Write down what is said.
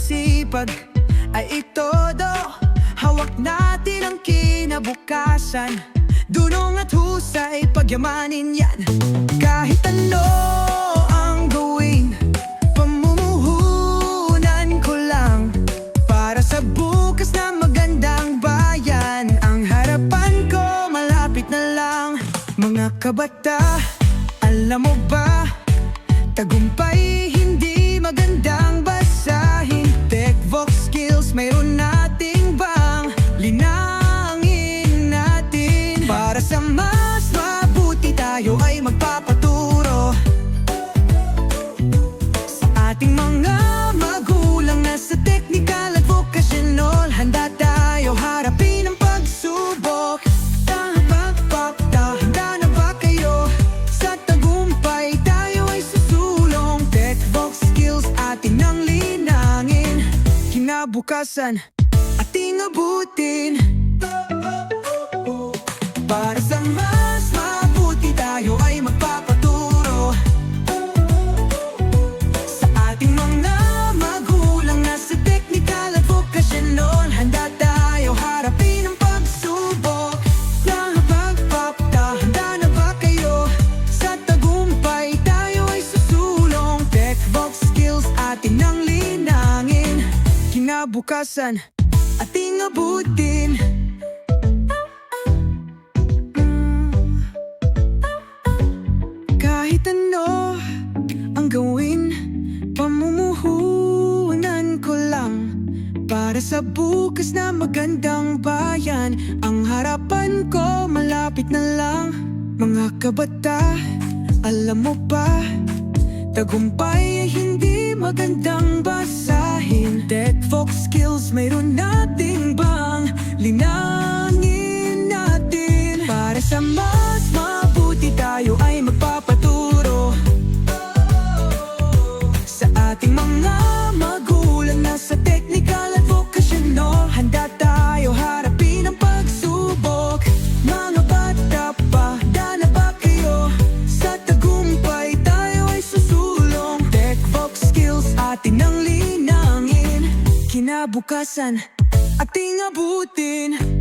sipag ay itodo. Hawak natin ang kinabukasan. Dunong at husay, pagyamanin yan. Kahit ano ang gawin, pamumuhunan ko lang para sa bukas na magandang bayan. Ang harapan ko malapit na lang. Mga kabata, alam mo ba, tagumpay hindi magandang basahin. TechVox skills, mayroon nating bang linangin natin? Para sa mas mabuti tayo ay magpapaturo sa ating mga magulang na sa technical at vocational. Handa tayo harapin ang pagsubok. Handa na ba kayo? Sa tagumpay tayo ay susulong. TechVox skills atin ang linangin. Kinabukasan ating abutin. Para sa mas mabuti tayo ay magpapaturo sa ating mga magulang na sa technical at vocational. Handa tayo harapin ang pagsubok. Handa na ba kayo? Sa tagumpay tayo ay susulong. TechVox skills atin ang linangin. Kinabukasan ating abutin. Kahit ano ang gawin, pamumuhunan ko lang para sa bukas na magandang bayan. Ang harapan ko malapit na lang. Mga kabata, alam mo ba, tagumpay ay hindi magandang basahin. TechVox skills, mayroon nating bang linangin natin? Para sa mas mabuti tayo ay magpapaturo sa ating mga magulang na sa technical at vocational. Handa tayo harapin ang pagsubok. Mga bata pa, handa na ba kayo? Sa tagumpay tayo ay susulong. TechVox skills atin ang linangin. Kinabukasan ating abutin.